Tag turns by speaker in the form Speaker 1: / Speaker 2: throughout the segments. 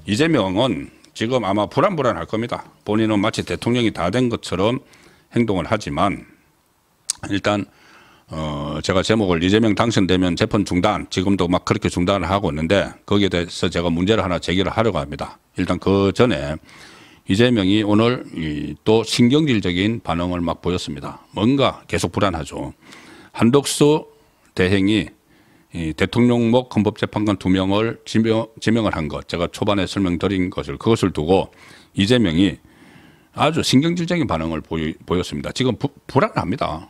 Speaker 1: 이재명은 지금 아마 불안할 겁니다. 본인은 마치 대통령이 다 된 것처럼 행동을 하지만 일단 제가 제목을 이재명 당선되면 재판 중단, 지금도 막 그렇게 중단을 하고 있는데 거기에 대해서 제가 문제를 하나 제기를 하려고 합니다. 일단 그 전에 이재명이 오늘 또 신경질적인 반응을 막 보였습니다. 뭔가 계속 불안하죠. 한덕수 대행이 대통령목 헌법재판관 2명을 지명을 한 것, 제가 초반에 설명드린 그것을 두고 이재명이 아주 신경질적인 반응을 보였습니다. 지금 불안합니다.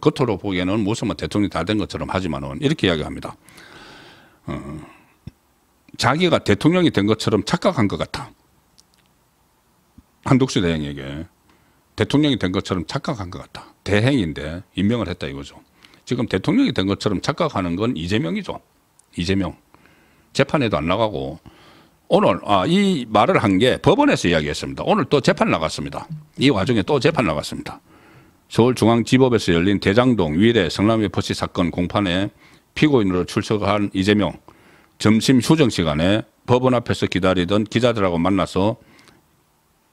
Speaker 1: 겉으로 보기에는 무슨 대통령이 다 된 것처럼 하지만은 이렇게 이야기합니다. 자기가 대통령이 된 것처럼 착각한 것 같아. 한덕수 대행에게 대통령이 된 것처럼 착각한 것 같다. 대행인데 임명을 했다 이거죠. 지금 대통령이 된 것처럼 착각하는 건 이재명이죠. 이재명. 재판에도 안 나가고 오늘 이 말을 한 게 법원에서 이야기했습니다. 오늘 또 재판 나갔습니다. 이 와중에 또 재판 나갔습니다. 서울중앙지법에서 열린 대장동 위례 성남의 버스 사건 공판에 피고인으로 출석한 이재명. 점심 휴정 시간에 법원 앞에서 기다리던 기자들하고 만나서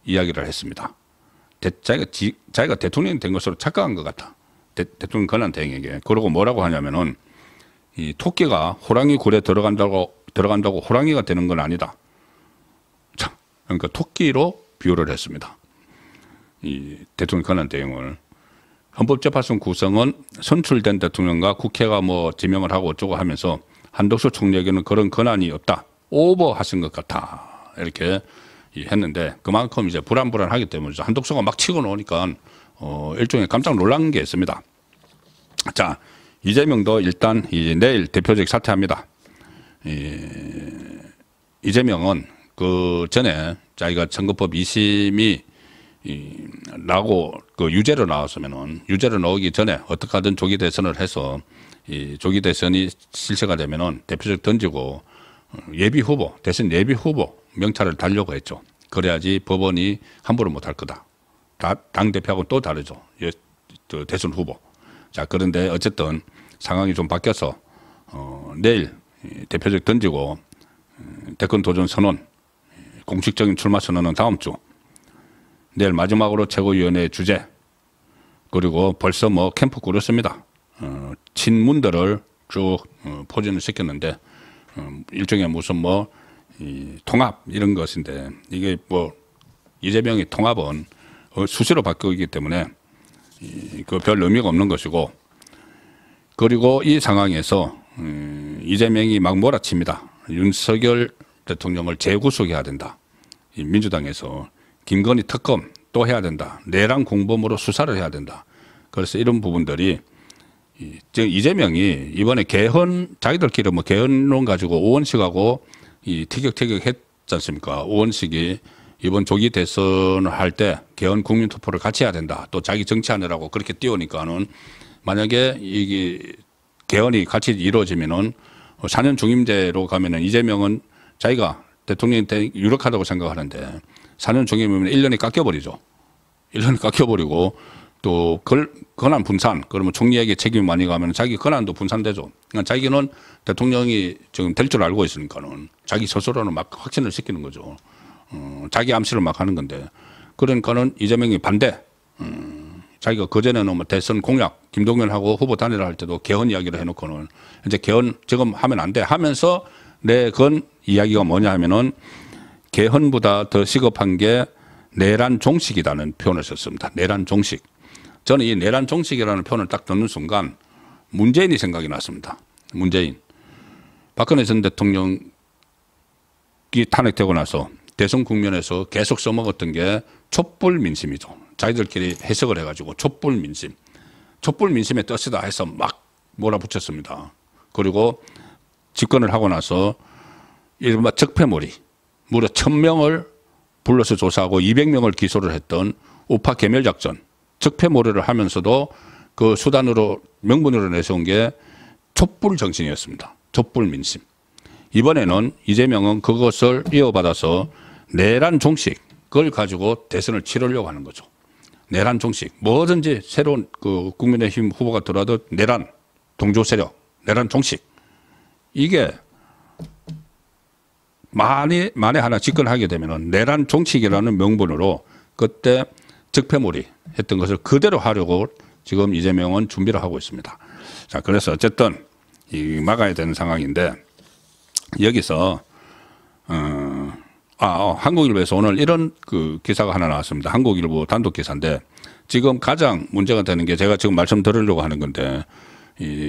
Speaker 1: 이야기를 했습니다. 자기가 대통령이 된 것으로 착각한 것 같다. 대통령 권한 대행에게. 그러고 뭐라고 하냐면은 이 토끼가 호랑이 굴에 들어간다고 호랑이가 되는 건 아니다. 자, 그러니까 토끼로 비유를 했습니다. 이 대통령 권한 대행을. 헌법재판소 구성은 선출된 대통령과 국회가 뭐 지명을 하고 어쩌고 하면서 한덕수 총리에게는 그런 권한이 없다. 오버하신 것 같아. 이렇게 했는데 그만큼 이제 불안하기 때문에 한덕수가 막 치고 나오니까 일종의 깜짝 놀란 게 있습니다. 자, 이재명도 일단 이제 내일 대표직 사퇴합니다. 이재명은 그 전에 자기가 선거법 2심이 나고 그 유죄로 나왔으면은 유죄로 나오기 전에 어떻게 하든 조기 대선을 해서 이 조기 대선이 실시가 되면은 대표직 던지고 예비 후보, 대선 예비 후보 명찰을 달려고 했죠. 그래야지 법원이 함부로 못할 거다. 당 대표하고 또 다르죠. 대선 후보. 자, 그런데 어쨌든 상황이 좀 바뀌어서 내일 대표직 던지고 대권 도전 선언, 공식적인 출마 선언은 다음 주. 내일 마지막으로 최고위원회 주재. 그리고 벌써 뭐 캠프 꾸렸습니다. 친문들을 쭉 포진을 시켰는데 일종의 무슨 뭐 통합 이런 것인데 이게 뭐 이재명이 통합은 수시로 바뀌기 때문에 그 별 의미가 없는 것이고, 그리고 이 상황에서 이재명이 막 몰아칩니다. 윤석열 대통령을 재구속해야 된다. 이 민주당에서 김건희 특검 또 해야 된다. 내란 공범으로 수사를 해야 된다. 그래서 이런 부분들이 이재명이 이번에 자기들끼리 뭐 개헌론 가지고 오원식하고 이 티격태격 했지 않습니까? 오원식이 이번 조기 대선을 할 때 개헌 국민투표를 같이 해야 된다. 또 자기 정치하느라고 그렇게 띄우니까는 만약에 이게 개헌이 같이 이루어지면은 4년 중임제로 가면은 이재명은 자기가 대통령이 유력하다고 생각하는데 4년 중임이면 1년이 깎여버리죠. 1년이 깎여버리고 또 권한 분산, 그러면 총리에게 책임이 많이 가면 자기 권한도 분산되죠. 그러니까 자기는 대통령이 지금 될 줄 알고 있으니까는 자기 스스로는 막 확신을 시키는 거죠. 자기 암시를 막 하는 건데. 그러니까는 이재명이 반대. 자기가 그전에는 뭐 대선 공약, 김동연하고 후보 단일화 할 때도 개헌 이야기를 해놓고는 이제 개헌 지금 하면 안 돼 하면서 내건 이야기가 뭐냐 하면은 개헌보다 더 시급한 게 내란 종식이라는 표현을 썼습니다. 내란 종식. 저는 이 내란 종식이라는 표현을 딱 듣는 순간 문재인이 생각이 났습니다. 문재인. 박근혜 전 대통령이 탄핵되고 나서 대선 국면에서 계속 써먹었던 게 촛불 민심이죠. 자기들끼리 해석을 해가지고 촛불 민심. 촛불 민심의 뜻이다 해서 막 몰아붙였습니다. 그리고 집권을 하고 나서 이른바 적폐몰이. 무려 1000명을 불러서 조사하고 200명을 기소를 했던 우파 개멸작전. 적폐몰이를 하면서도 그 수단으로 명분으로 내세운 게 촛불 정신이었습니다. 촛불 민심. 이번에는 이재명은 그것을 이어받아서 내란 종식, 그걸 가지고 대선을 치르려고 하는 거죠. 내란 종식. 뭐든지 새로운 그 국민의힘 후보가 들어와도 내란, 동조 세력, 내란 종식. 이게 만에 하나 집권하게 되면은 내란 종칙이라는 명분으로 그때 적폐몰이 했던 것을 그대로 하려고 지금 이재명은 준비를 하고 있습니다. 자, 그래서 어쨌든 막아야 되는 상황인데 여기서 한국일보에서 오늘 이런 그 기사가 하나 나왔습니다. 한국일보 단독 기사인데 지금 가장 문제가 되는 게 제가 지금 말씀드리려고 하는 건데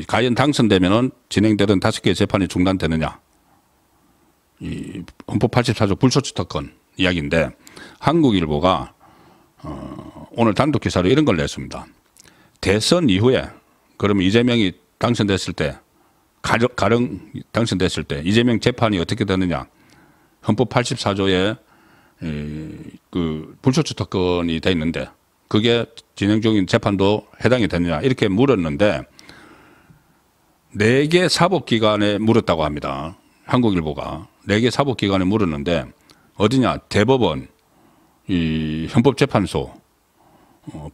Speaker 1: 과연 당선되면은 진행되던 5개의 재판이 중단되느냐. 이 헌법 84조 불소추 특권 이야기인데 한국일보가 오늘 단독 기사로 이런 걸 냈습니다. 대선 이후에 그러면 이재명이 당선됐을 때 가령 당선됐을 때 이재명 재판이 어떻게 되느냐. 헌법 84조에 그 불소추 특권이 돼 있는데 그게 진행 중인 재판도 해당이 되느냐 이렇게 물었는데 4개 사법기관에 물었다고 합니다. 한국일보가 4개 사법기관에 물었는데 어디냐 대법원, 이 헌법재판소,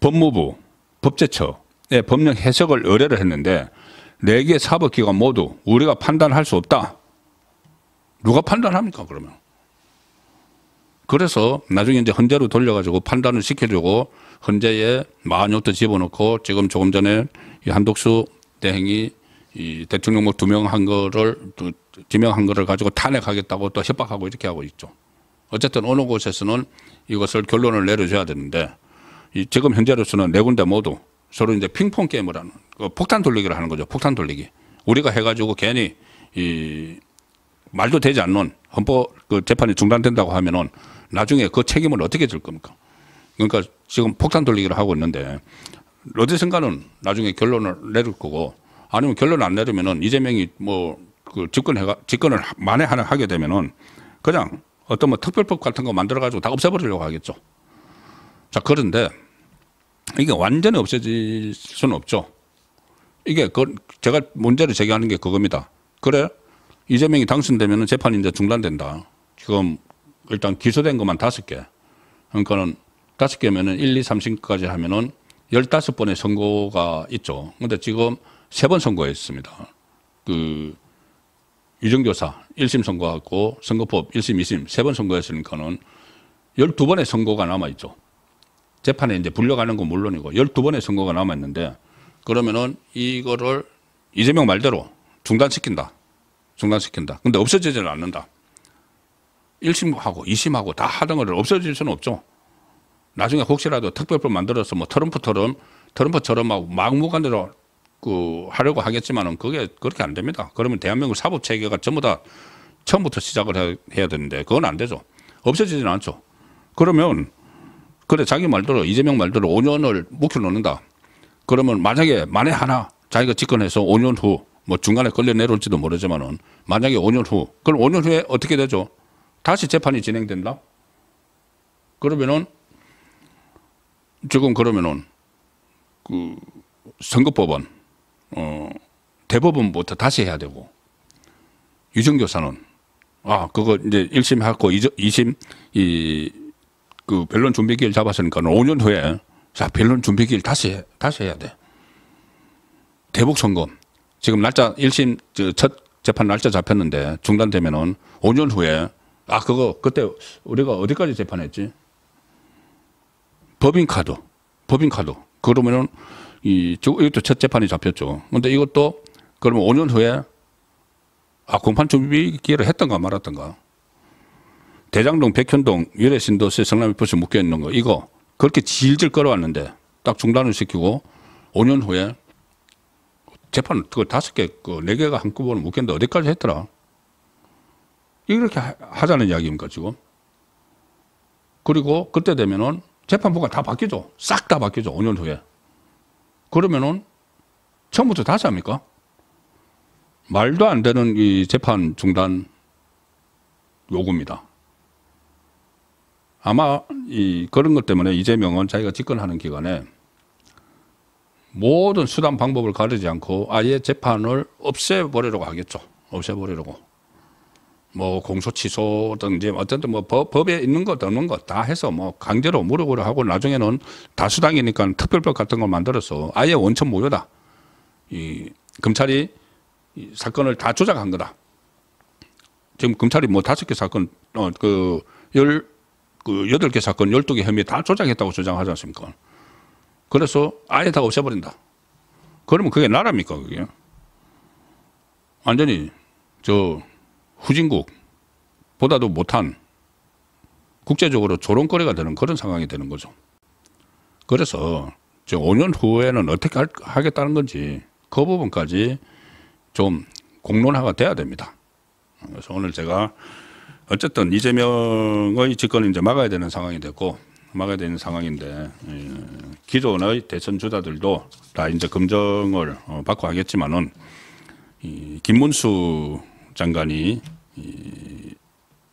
Speaker 1: 법무부, 법제처에 법령 해석을 의뢰를 했는데 4개 사법기관 모두 우리가 판단할 수 없다. 누가 판단합니까 그러면? 그래서 나중에 이제 헌재로 돌려가지고 판단을 시켜주고 헌재에 마흔욕도 집어넣고 지금 조금 전에 이 한독수 대행이 이 대통령 뭐 지명한 거를 가지고 탄핵하겠다고 또 협박하고 이렇게 하고 있죠. 어쨌든 어느 곳에서는 이것을 결론을 내려줘야 되는데 지금 현재로서는 4군데 모두 서로 이제 핑퐁 게임을 하는 폭탄 돌리기를 하는 거죠. 폭탄 돌리기. 우리가 해가지고 괜히 말도 되지 않는 헌법 그 재판이 중단된다고 하면은 나중에 그 책임을 어떻게 질 겁니까? 그러니까 지금 폭탄 돌리기를 하고 있는데 어디선가는 나중에 결론을 내릴 거고 아니면 결론 안 내리면은 이재명이 뭐 그 집권을 만에 하나 하게 되면은 그냥 어떤 뭐 특별법 같은 거 만들어 가지고 다 없애버리려고 하겠죠. 자, 그런데 이게 완전히 없어질 수는 없죠. 이게 제가 문제를 제기하는 게 그겁니다. 그래 이재명이 당선되면은 재판이 이제 중단된다. 지금 일단 기소된 것만 5개. 그러니까는 5개면은 1, 2, 3심까지 하면은 15번의 선고가 있죠. 근데 지금 3번 선고했습니다. 그 유정교사 1심 선고하고 선거법 1심, 2심 3번 선고했으니까는 12번의 선고가 남아있죠. 재판에 이제 불려가는 건 물론이고 12번의 선고가 남아있는데 그러면은 이거를 이재명 말대로 중단시킨다. 근데 없어지지는 않는다. 1심하고 2심하고 다 하던 거를 없어질 수는 없죠. 나중에 혹시라도 특별법 만들어서 뭐 트럼프처럼 막무가내로 하려고 하겠지만은 그게 그렇게 안 됩니다. 그러면 대한민국 사법 체계가 전부 다 처음부터 시작을 해야 되는데 그건 안 되죠. 없어지지는 않죠. 그러면 그래 자기 말대로 이재명 말대로 5년을 묵혀놓는다. 그러면 만약에 만에 하나 자기가 집권해서 5년 후 뭐 중간에 걸려 내려올지도 모르지만은 만약에 5년 후 그럼 5년 후에 어떻게 되죠? 다시 재판이 진행된다. 그러면은 지금 그러면은 그 선거법은 대법원부터 다시 해야 되고 유정교사는 그거 이제 1심 하고 2심 그 변론 준비기일 잡았으니까 5년 후에 자 변론 준비기일 다시 해야 돼. 대북 선거 지금 날짜 1심 첫 재판 날짜 잡혔는데 중단되면은 5년 후에 그때 우리가 어디까지 재판했지? 법인카드. 그러면은 이것도 첫 재판이 잡혔죠. 근데 이것도 그러면 5년 후에 공판 준비 기회를 했던가 말았던가. 대장동, 백현동, 위례신도시, 성남일포시 묶여 있는 거 이거 그렇게 질질 끌어왔는데 딱 중단을 시키고 5년 후에 재판 그 5개, 4개가 한꺼번에 묶였는데 어디까지 했더라? 이렇게 하자는 이야기입니까 지금? 그리고 그때 되면은 재판부가 다 바뀌죠. 싹 다 바뀌죠. 5년 후에. 그러면은 처음부터 다시 합니까? 말도 안 되는 이 재판 중단 요구입니다. 아마 그런 것 때문에 이재명은 자기가 집권하는 기간에 모든 수단 방법을 가리지 않고 아예 재판을 없애버리려고 하겠죠. 없애버리려고. 뭐 공소취소든지 어쨌든 뭐 법에 있는 것 없는 것 다 해서 뭐 강제로 무력으로 하고 나중에는 다수당이니까 특별법 같은 걸 만들어서 아예 원천 무효다. 이 검찰이 이 사건을 다 조작한 거다. 지금 검찰이 뭐 5개 사건, 그 8개 사건, 12개 혐의 다 조작했다고 주장하지 않습니까? 그래서 아예 다 없애버린다. 그러면 그게 나라입니까, 그게? 완전히 저 후진국보다도 못한 국제적으로 조롱거리가 되는 그런 상황이 되는 거죠. 그래서 저 5년 후에는 어떻게 하겠다는 건지 그 부분까지 좀 공론화가 돼야 됩니다. 그래서 오늘 제가 어쨌든 이재명의 집권을 이제 막아야 되는 상황이 됐고, 막아야 되는 상황인데, 기존의 대선 주자들도 다 이제 검증을 받고 하겠지만은, 김문수 장관이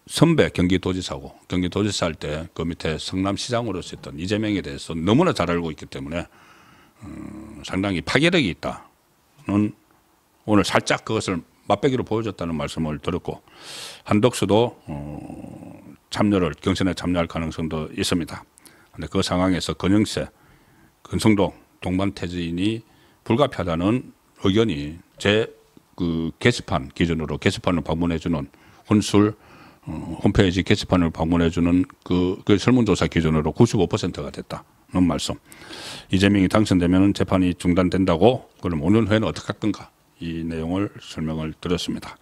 Speaker 1: 선배 경기도지사고, 경기도지사 할 때 그 밑에 성남시장으로서 했던 이재명에 대해서 너무나 잘 알고 있기 때문에 상당히 파괴력이 있다는, 오늘 살짝 그것을 맛배기로 보여줬다는 말씀을 드렸고, 한덕수도 경선에 참여할 가능성도 있습니다. 그런데 그 상황에서 건영세, 권성동 동반태진이 불가피하다는 의견이 제 그 게시판 기준으로, 게시판을 방문해주는 혼술 홈페이지 게시판을 방문해주는 그 설문조사 기준으로 95%가 됐다는 말씀. 이재명이 당선되면 재판이 중단된다고, 그럼 5년 후에는 어떻게 할 건가, 이 내용을 설명을 드렸습니다.